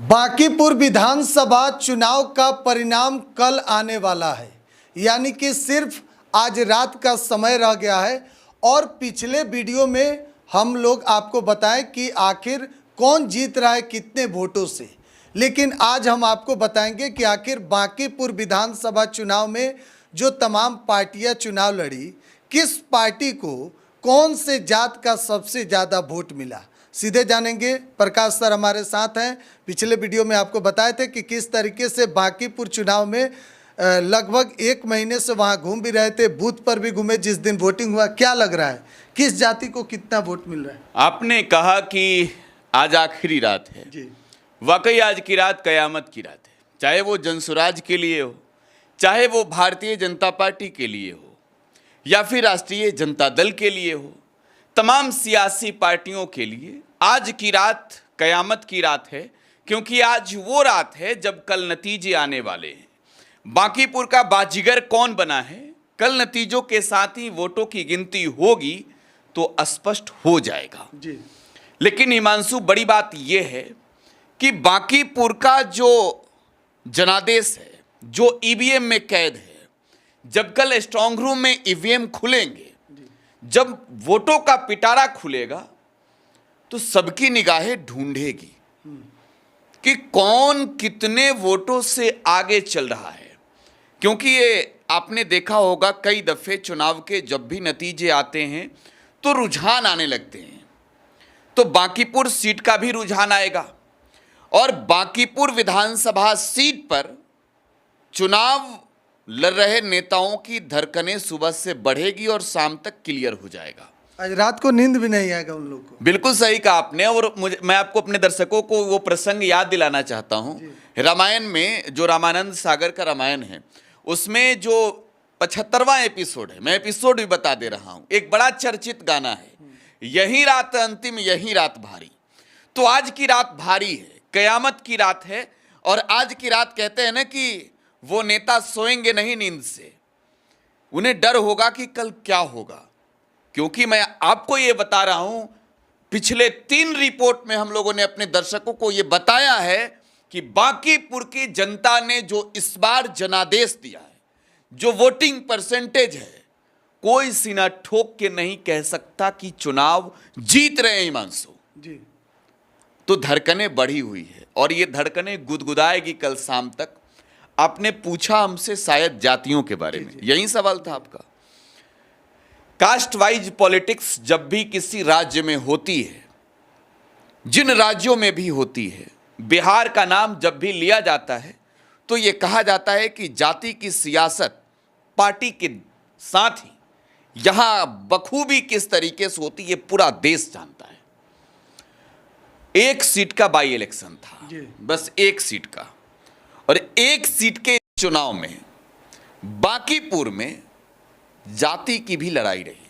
बांकीपुर विधानसभा चुनाव का परिणाम कल आने वाला है, यानी कि सिर्फ आज रात का समय रह गया है। और पिछले वीडियो में हम लोग आपको बताएं कि आखिर कौन जीत रहा है कितने वोटों से, लेकिन आज हम आपको बताएंगे कि आखिर बांकीपुर विधानसभा चुनाव में जो तमाम पार्टियां चुनाव लड़ी, किस पार्टी को कौन से जात का सबसे ज़्यादा वोट मिला, सीधे जानेंगे। प्रकाश सर हमारे साथ हैं। पिछले वीडियो में आपको बताए थे कि किस तरीके से बांकीपुर चुनाव में लगभग 1 महीने से वहां घूम भी रहे थे, बूथ पर भी घूमे जिस दिन वोटिंग हुआ। क्या लग रहा है किस जाति को कितना वोट मिल रहा है? आपने कहा कि आज आखिरी रात है जी, वाकई आज की रात कयामत की रात है। चाहे वो जनसुराज के लिए हो, चाहे वो भारतीय जनता पार्टी के लिए हो, या फिर राष्ट्रीय जनता दल के लिए हो, तमाम सियासी पार्टियों के लिए आज की रात कयामत की रात है। क्योंकि आज वो रात है जब कल नतीजे आने वाले हैं। बांकीपुर का बाजीगर कौन बना है, कल नतीजों के साथ ही वोटों की गिनती होगी तो स्पष्ट हो जाएगा। जी। लेकिन हिमांशु, बड़ी बात यह है कि बांकीपुर का जो जनादेश है, जो ईवीएम में कैद है, जब कल स्ट्रांग रूम में ईवीएम खुलेंगे, जब वोटों का पिटारा खुलेगा, तो सबकी निगाहें ढूंढेगी कि कौन कितने वोटों से आगे चल रहा है। क्योंकि ये आपने देखा होगा कई दफे चुनाव के जब भी नतीजे आते हैं तो रुझान आने लगते हैं। तो बांकीपुर सीट का भी रुझान आएगा और बांकीपुर विधानसभा सीट पर चुनाव लड़ रहे नेताओं की धड़कनें सुबह से बढ़ेगी और शाम तक क्लियर हो जाएगा। आज रात को नींद भी नहीं आएगा उन लोगों को। बिल्कुल सही कहा आपने। और मैं आपको अपने दर्शकों को वो प्रसंग याद दिलाना चाहता हूँ। रामायण में जो रामानंद सागर का रामायण है, उसमें जो 75वां एपिसोड है, मैं एपिसोड भी बता दे रहा हूँ, एक बड़ा चर्चित गाना है, यही रात अंतिम यही रात भारी। तो आज की रात भारी है, कयामत की रात है। और आज की रात कहते हैं ना कि वो नेता सोएंगे नहीं नींद से, उन्हें डर होगा कि कल क्या होगा। क्योंकि मैं आपको ये बता रहा हूं, पिछले 3 रिपोर्ट में हम लोगों ने अपने दर्शकों को ये बताया है कि बांकीपुर की जनता ने जो इस बार जनादेश दिया है, जो वोटिंग परसेंटेज है, कोई सीना ठोक के नहीं कह सकता कि चुनाव जीत रहे हैं हिमांशु। जी। तो धड़कनें बढ़ी हुई है और ये धड़कनें गुदगुदाएगी कल शाम तक। आपने पूछा हमसे शायद जातियों के बारे में, यही सवाल था आपका। कास्ट वाइज पॉलिटिक्स जब भी किसी राज्य में होती है, जिन राज्यों में भी होती है, बिहार का नाम जब भी लिया जाता है तो यह कहा जाता है कि जाति की सियासत पार्टी के साथ ही यहां बखूबी किस तरीके से होती है पूरा देश जानता है। 1 सीट का बाई इलेक्शन था, बस 1 सीट का, और 1 सीट के चुनाव में बांकीपुर में जाति की भी लड़ाई रही।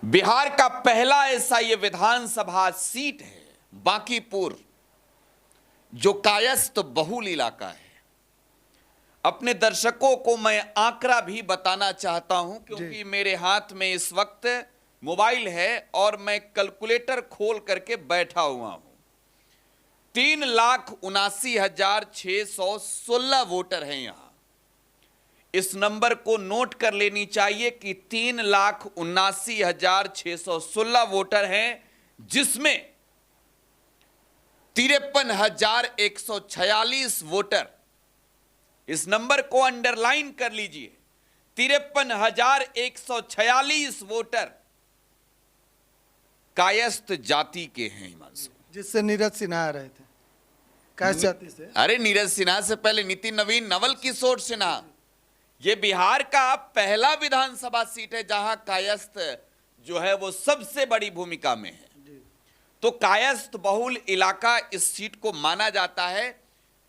बिहार का पहला ऐसा ये विधानसभा सीट है बांकीपुर, जो कायस्थ बहुल इलाका है। अपने दर्शकों को मैं आंकड़ा भी बताना चाहता हूं, क्योंकि मेरे हाथ में इस वक्त मोबाइल है और मैं कैलकुलेटर खोल करके बैठा हुआ हूं। 3,79,616 वोटर हैं यहां। इस नंबर को नोट कर लेनी चाहिए कि 3,79,616 वोटर हैं, जिसमें 53,146 वोटर, इस नंबर को अंडरलाइन कर लीजिए, 53,146 वोटर कायस्थ जाति के हैं हिमांशु। जिससे नीरज सिन्हा आ रहे थे कायस्थ जाति से। अरे नीरज सिन्हा से पहले नितिन नवीन, नवल किशोर सिन्हा। ये बिहार का पहला विधानसभा सीट है जहां कायस्थ जो है वो सबसे बड़ी भूमिका में है। तो कायस्थ बहुल इलाका इस सीट को माना जाता है।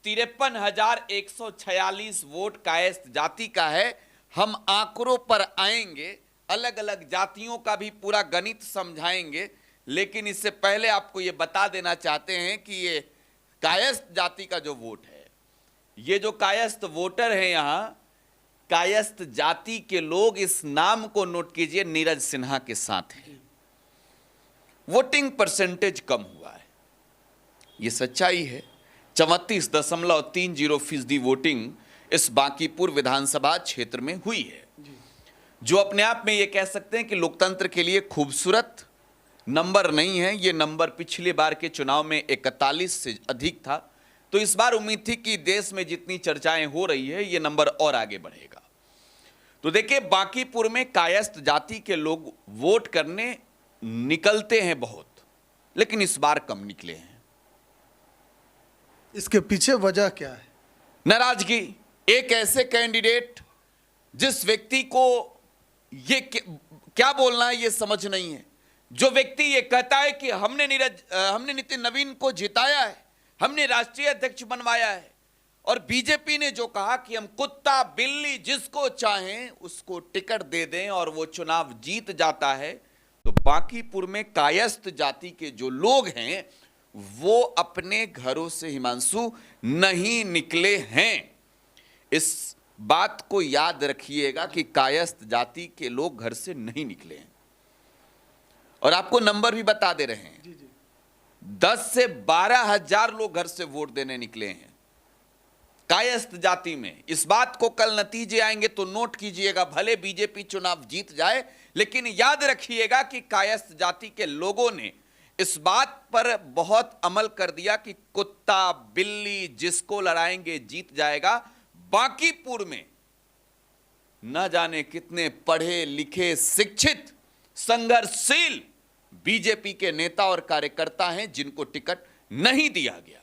53,146 वोट कायस्थ जाति का है। हम आंकड़ों पर आएंगे, अलग अलग जातियों का भी पूरा गणित समझाएंगे, लेकिन इससे पहले आपको ये बता देना चाहते हैं कि ये कायस्थ जाति का जो वोट है, ये जो कायस्थ वोटर है यहां, कायस्थ जाति के लोग, इस नाम को नोट कीजिए, नीरज सिन्हा के साथ हैं। वोटिंग परसेंटेज कम हुआ है, ये सच्चाई है। 34.30% वोटिंग इस बांकीपुर विधानसभा क्षेत्र में हुई है, जो अपने आप में ये कह सकते हैं कि लोकतंत्र के लिए खूबसूरत नंबर नहीं है। ये नंबर पिछले बार के चुनाव में 41 से अधिक था, तो इस बार उम्मीद थी कि देश में जितनी चर्चाएं हो रही है ये नंबर और आगे बढ़ेगा। तो देखिए, बांकीपुर में कायस्थ जाति के लोग वोट करने निकलते हैं बहुत, लेकिन इस बार कम निकले हैं। इसके पीछे वजह क्या है? नाराजगी। एक ऐसे कैंडिडेट जिस व्यक्ति को ये क्या बोलना है ये समझ नहीं है, जो व्यक्ति ये कहता है कि हमने नितिन नवीन को जिताया है, हमने राष्ट्रीय अध्यक्ष बनवाया है, और बीजेपी ने जो कहा कि हम कुत्ता बिल्ली जिसको चाहें उसको टिकट दे दें और वो चुनाव जीत जाता है। तो बांकीपुर में कायस्थ जाति के जो लोग हैं वो अपने घरों से हिमांशु नहीं निकले हैं। इस बात को याद रखिएगा कि कायस्थ जाति के लोग घर से नहीं निकले हैं, और आपको नंबर भी बता दे रहे हैं। 10 से 12 हजार लोग घर से वोट देने निकले हैं कायस्थ जाति में। इस बात को कल नतीजे आएंगे तो नोट कीजिएगा, भले बीजेपी चुनाव जीत जाए, लेकिन याद रखिएगा कि कायस्थ जाति के लोगों ने इस बात पर बहुत अमल कर दिया कि कुत्ता बिल्ली जिसको लड़ाएंगे जीत जाएगा। बांकीपुर में न जाने कितने पढ़े लिखे शिक्षित संघर्षशील बीजेपी के नेता और कार्यकर्ता हैं जिनको टिकट नहीं दिया गया।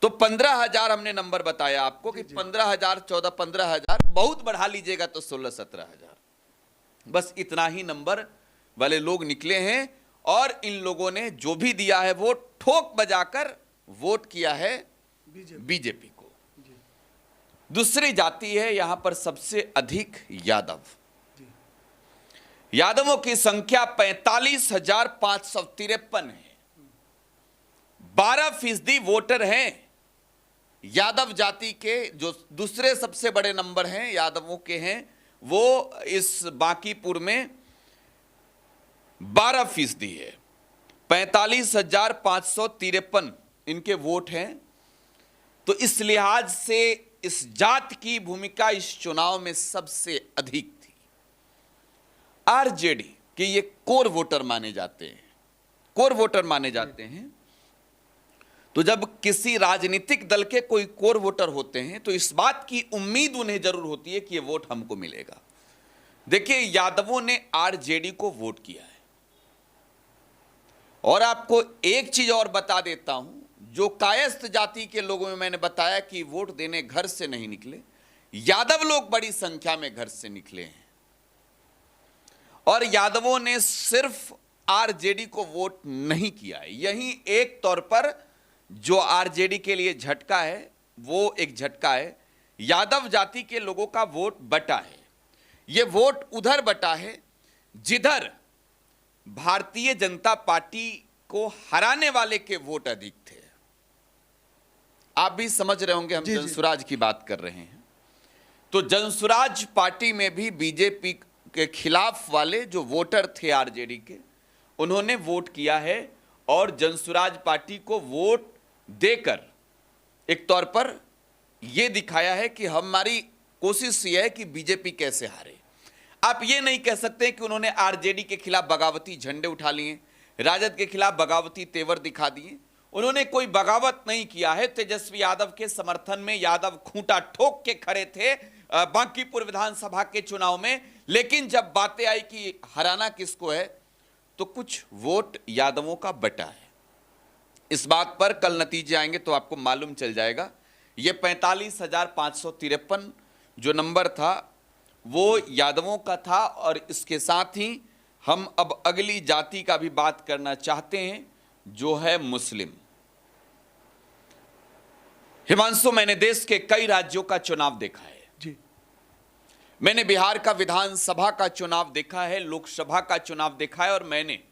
तो 15,000 हमने नंबर बताया आपको कि 15,000, 14-15,000, बहुत बढ़ा लीजिएगा तो 16-17,000, बस इतना ही नंबर वाले लोग निकले हैं। और इन लोगों ने जो भी दिया है वो ठोक बजाकर वोट किया है बीजेपी को। दूसरी जाति है यहां पर सबसे अधिक यादव। यादवों की संख्या 45,553 है। 12% वोटर हैं यादव जाति के। जो दूसरे सबसे बड़े नंबर हैं यादवों के हैं वो इस बांकीपुर में 12% है। 45,553 इनके वोट हैं। तो इस लिहाज से इस जात की भूमिका इस चुनाव में सबसे अधिक थी। आरजेडी के ये कोर वोटर माने जाते हैं, कोर वोटर माने जाते हैं। तो जब किसी राजनीतिक दल के कोई कोर वोटर होते हैं तो इस बात की उम्मीद उन्हें जरूर होती है कि ये वोट हमको मिलेगा। देखिए, यादवों ने आरजेडी को वोट किया है। और आपको एक चीज और बता देता हूं, जो कायस्थ जाति के लोगों में मैंने बताया कि वोट देने घर से नहीं निकले, यादव लोग बड़ी संख्या में घर से निकले हैं। और यादवों ने सिर्फ आरजेडी को वोट नहीं किया है। यही एक तौर पर जो आरजेडी के लिए झटका है वो एक झटका है। यादव जाति के लोगों का वोट बटा है। ये वोट उधर बटा है जिधर भारतीय जनता पार्टी को हराने वाले के वोट अधिक थे। आप भी समझ रहे होंगे हम जनसुराज की बात कर रहे हैं। तो जनसुराज पार्टी में भी बीजेपी के खिलाफ वाले जो वोटर थे आरजेडी के, उन्होंने वोट किया है और जनसुराज पार्टी को वोट देकर एक तौर पर यह दिखाया है कि हमारी कोशिश यह है कि बीजेपी कैसे हारे। आप ये नहीं कह सकते कि उन्होंने आरजेडी के खिलाफ बगावती झंडे उठा लिए, राजद के खिलाफ बगावती तेवर दिखा दिए। उन्होंने कोई बगावत नहीं किया है। तेजस्वी यादव के समर्थन में यादव खूंटा ठोक के खड़े थे बांकीपुर विधानसभा के चुनाव में, लेकिन जब बातें आई कि हराना किसको है तो कुछ वोट यादवों का बटा है। इस बात पर कल नतीजे आएंगे तो आपको मालूम चल जाएगा। ये 45,553 जो नंबर था वो यादवों का था। और इसके साथ ही हम अब अगली जाति का भी बात करना चाहते हैं जो है मुस्लिम। हिमांशु, मैंने देश के कई राज्यों का चुनाव देखा है जी। मैंने बिहार का विधानसभा का चुनाव देखा है, लोकसभा का चुनाव देखा है, और मैंने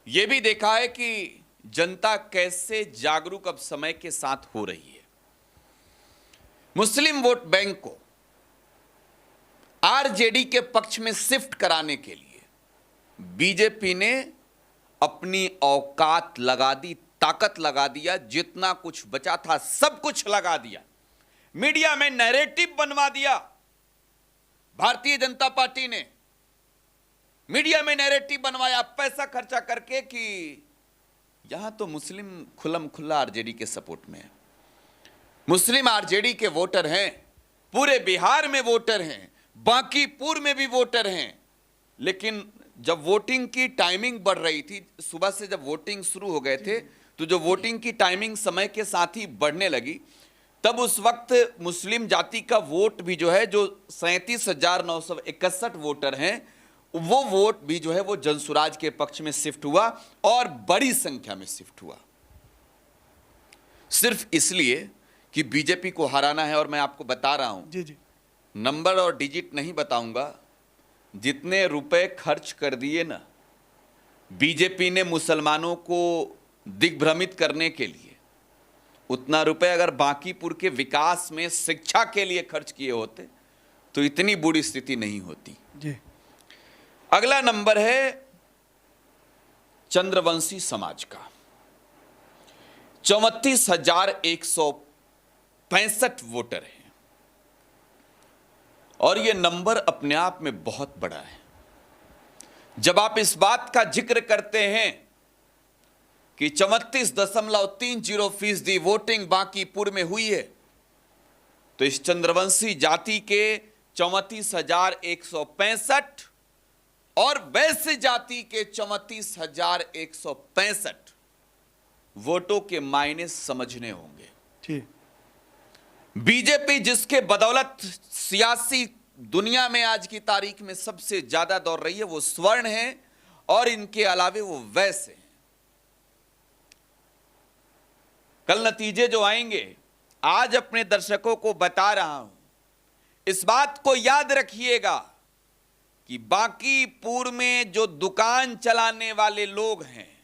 यह भी देखा है कि जनता कैसे जागरूक अब समय के साथ हो रही है। मुस्लिम वोट बैंक को आरजेडी के पक्ष में शिफ्ट कराने के लिए बीजेपी ने अपनी औकात लगा दी ताकत लगा दिया, जितना कुछ बचा था सब कुछ लगा दिया, मीडिया में नैरेटिव बनवा दिया। भारतीय जनता पार्टी ने मीडिया में नैरेटिव बनवाया पैसा खर्चा करके कि यहां तो मुस्लिम खुल्लम खुल्ला आरजेडी के सपोर्ट में है, मुस्लिम आरजेडी के वोटर हैं, पूरे बिहार में वोटर हैं, बांकीपुर में भी वोटर हैं। लेकिन जब वोटिंग की टाइमिंग बढ़ रही थी, सुबह से जब वोटिंग शुरू हो गए थे, तो जो वोटिंग की टाइमिंग समय के साथ ही बढ़ने लगी, तब उस वक्त मुस्लिम जाति का वोट भी जो है, जो 37,961 वोटर हैं, वो वोट भी जो है वो जनसुराज के पक्ष में शिफ्ट हुआ और बड़ी संख्या में शिफ्ट हुआ, सिर्फ इसलिए कि बीजेपी को हराना है। और मैं आपको बता रहा हूं, जी, नंबर और डिजिट नहीं बताऊंगा, जितने रुपए खर्च कर दिए ना बीजेपी ने मुसलमानों को दिग्भ्रमित करने के लिए, उतना रुपए अगर बांकीपुर के विकास में, शिक्षा के लिए खर्च किए होते तो इतनी बुरी स्थिति नहीं होती जी। अगला नंबर है चंद्रवंशी समाज का, 34,165 वोटर हैं और यह नंबर अपने आप में बहुत बड़ा है। जब आप इस बात का जिक्र करते हैं कि 34.30% वोटिंग बांकीपुर में हुई है, तो इस चंद्रवंशी जाति के 34,165 और वैश्य जाति के 34,165 वोटों के मायने समझने होंगे। ठीक। बीजेपी जिसके बदौलत सियासी दुनिया में आज की तारीख में सबसे ज्यादा दौड़ रही है, वो स्वर्ण है और इनके अलावे वो वैश्य हैं। कल नतीजे जो आएंगे, आज अपने दर्शकों को बता रहा हूं, इस बात को याद रखिएगा कि बांकीपुर में जो दुकान चलाने वाले लोग हैं,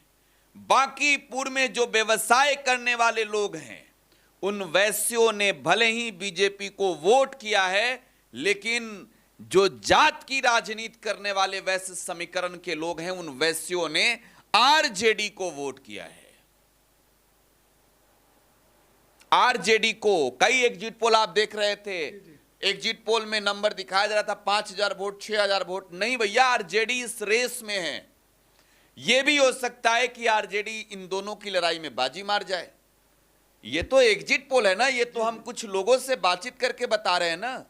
बांकीपुर में जो व्यवसाय करने वाले लोग हैं, उन वैश्यों ने भले ही बीजेपी को वोट किया है, लेकिन जो जात की राजनीति करने वाले वैश्य समीकरण के लोग हैं, उन वैश्यों ने आरजेडी को वोट किया है। आरजेडी को कई एग्जिट पोल आप देख रहे थे, एग्जिट पोल में नंबर दिखाया जा रहा था 5,000 वोट, 6,000 वोट। नहीं भैया, आरजेडी इस रेस में है। यह भी हो सकता है कि आरजेडी इन दोनों की लड़ाई में बाजी मार जाए। ये तो एग्जिट पोल है ना, ये तो हम कुछ लोगों से बातचीत करके बता रहे हैं ना।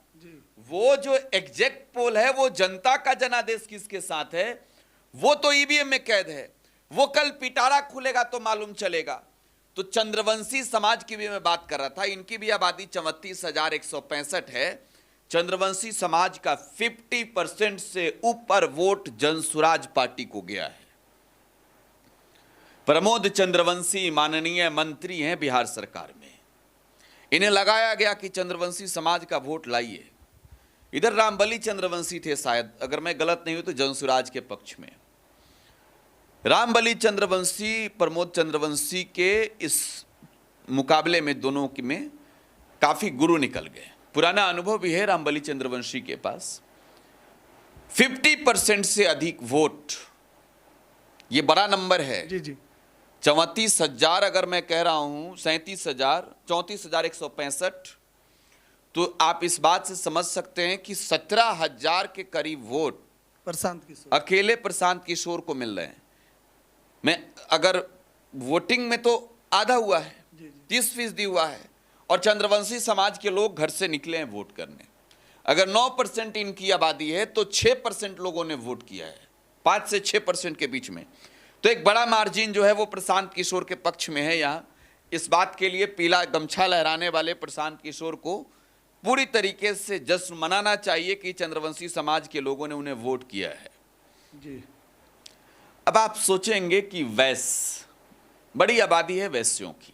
वो जो एग्जैक्ट पोल है, वो जनता का जनादेश किसके साथ है, वो तो ईवीएम में कैद है। वो कल पिटारा खुलेगा तो मालूम चलेगा। तो चंद्रवंशी समाज की भी मैं बात कर रहा था, इनकी भी आबादी 34,165 है। चंद्रवंशी समाज का 50% से ऊपर वोट जनसुराज पार्टी को गया है। प्रमोद चंद्रवंशी माननीय मंत्री हैं बिहार सरकार में, इन्हें लगाया गया कि चंद्रवंशी समाज का वोट लाइए। इधर रामबली चंद्रवंशी थे शायद, अगर मैं गलत नहीं हूं तो जनसुराज के पक्ष में। रामबली चंद्रवंशी प्रमोद चंद्रवंशी के इस मुकाबले में दोनों में काफी गुरु निकल गए। पुराना अनुभव भी है रामबली चंद्रवंशी के पास। 50% से अधिक वोट, ये बड़ा नंबर है। जी जी। 34,000 अगर मैं कह रहा हूं, 34,165, तो आप इस बात से समझ सकते हैं कि 17,000 के करीब वोट प्रशांत किशोर, अकेले प्रशांत किशोर को मिल रहे हैं। मैं अगर वोटिंग में तो आधा हुआ है, 30% हुआ है, और चंद्रवंशी समाज के लोग घर से निकले हैं वोट करने। अगर 9% इनकी आबादी है तो 6% लोगों ने वोट किया है, 5 से 6% के बीच में। तो एक बड़ा मार्जिन जो है वो प्रशांत किशोर के पक्ष में है। यहाँ इस बात के लिए पीला गमछा लहराने वाले प्रशांत किशोर को पूरी तरीके से जश्न मनाना चाहिए कि चंद्रवंशी समाज के लोगों ने उन्हें वोट किया है। जी। अब आप सोचेंगे कि वैश्य, बड़ी आबादी है वैश्यों की,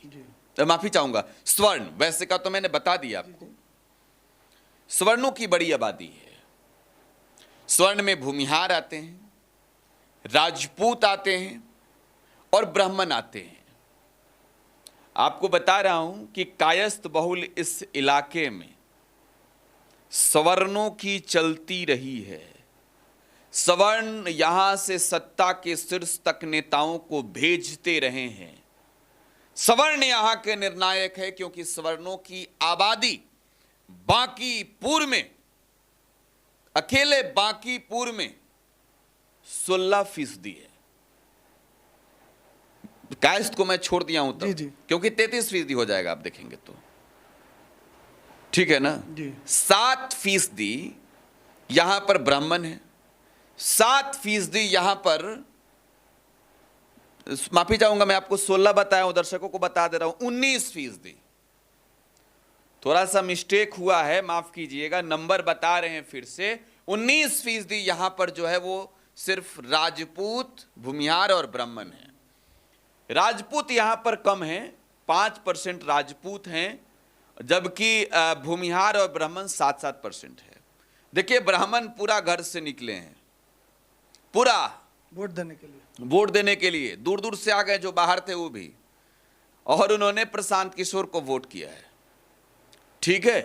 तो माफी चाहूंगा, स्वर्ण, वैश्य का तो मैंने बता दिया आपको। स्वर्णों की बड़ी आबादी है। स्वर्ण में भूमिहार आते हैं, राजपूत आते हैं और ब्राह्मण आते हैं। आपको बता रहा हूं कि कायस्थ बहुल इस इलाके में सवर्णों की चलती रही है। सवर्ण यहां से सत्ता के शीर्ष तक नेताओं को भेजते रहे हैं। सवर्ण यहां के निर्णायक है, क्योंकि सवर्णों की आबादी बांकीपुर में, अकेले बांकीपुर में 16% है। कायस्थ को मैं छोड़ दिया हूं तब, जी, जी। क्योंकि 33% हो जाएगा, आप देखेंगे तो, ठीक है ना। जी। 7% यहां पर ब्राह्मण है, 7% यहां पर, माफी चाहूंगा मैं आपको 16 बताया हूं, दर्शकों को बता दे रहा हूं 19%। थोड़ा सा मिस्टेक हुआ है, माफ कीजिएगा, नंबर बता रहे हैं फिर से। 19% यहां पर जो है वो सिर्फ राजपूत, भूमिहार और ब्राह्मण है। राजपूत यहां पर कम है, 5% राजपूत हैं, जबकि भूमिहार और ब्राह्मण 7% है। देखिए, ब्राह्मण पूरा घर से निकले हैं, पूरा वोट देने के लिए। वोट देने के लिए दूर दूर से आ गए, जो बाहर थे वो भी, और उन्होंने प्रशांत किशोर को वोट किया है। ठीक है,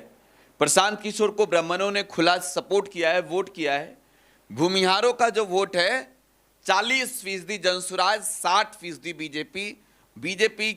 प्रशांत किशोर को ब्राह्मणों ने खुला सपोर्ट किया है, वोट किया है। भूमिहारों का जो वोट है 40% जनसुराज, 60% बीजेपी। बीजेपी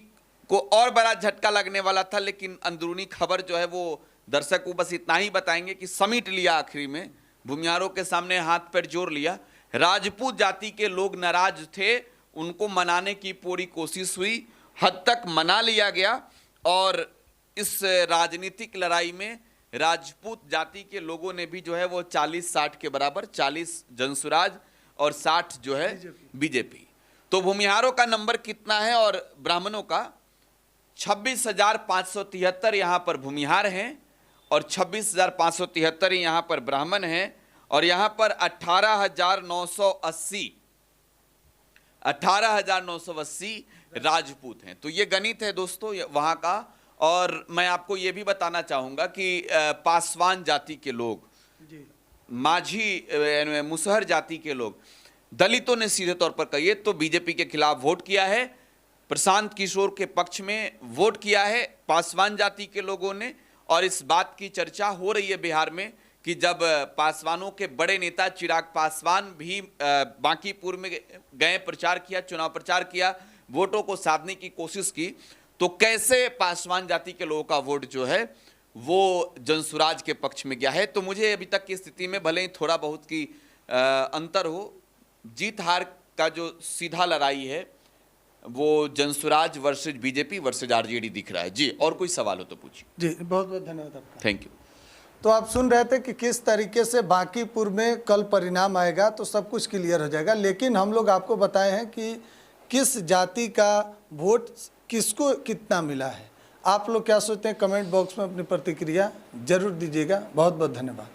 को और बड़ा झटका लगने वाला था, लेकिन अंदरूनी खबर जो है वो दर्शक को बस इतना ही बताएंगे कि समेट लिया आखिरी में, भूमिहारों के सामने हाथ पैर जोड़ लिया। राजपूत जाति के लोग नाराज थे, उनको मनाने की पूरी कोशिश हुई, हद तक मना लिया गया, और इस राजनीतिक लड़ाई में राजपूत जाति के लोगों ने भी जो है वो 40-60 के बराबर, 40 जनसुराज और 60 जो है बीजेपी। तो भूमिहारों का नंबर कितना है और ब्राह्मणों का? 26,573 यहां पर भूमिहार हैं और 26,573 यहां पर ब्राह्मण हैं, और यहां पर 18,980 राजपूत हैं। तो ये गणित है दोस्तों वहां का। और मैं आपको ये भी बताना चाहूंगा कि पासवान जाति के लोग, जी। माझी मुसहर जाति के लोग, दलितों ने सीधे तौर पर कहिए तो बीजेपी के खिलाफ वोट किया है, प्रशांत किशोर के पक्ष में वोट किया है पासवान जाति के लोगों ने। और इस बात की चर्चा हो रही है बिहार में कि जब पासवानों के बड़े नेता चिराग पासवान भी बांकीपुर में गए, प्रचार किया, चुनाव प्रचार किया, वोटों को साधने की कोशिश की, तो कैसे पासवान जाति के लोगों का वोट जो है वो जनसुराज के पक्ष में गया है। तो मुझे अभी तक की स्थिति में भले ही थोड़ा बहुत की अंतर हो, जीत हार का जो सीधा लड़ाई है वो Jan Suraaj versus BJP versus RJD दिख रहा है। जी, और कोई सवाल हो तो पूछिए। जी, बहुत बहुत धन्यवाद आपका। Thank you. तो आप सुन रहे थे कि किस तरीके से बांकीपुर में कल परिणाम आएगा, तो सब कुछ क्लियर हो जाएगा। लेकिन हम लोग आपको बताए हैं कि किस जाति का वोट किसको कितना मिला है। आप लोग क्या सोचते हैं, कमेंट बॉक्स में अपनी प्रतिक्रिया जरूर दीजिएगा। बहुत बहुत धन्यवाद।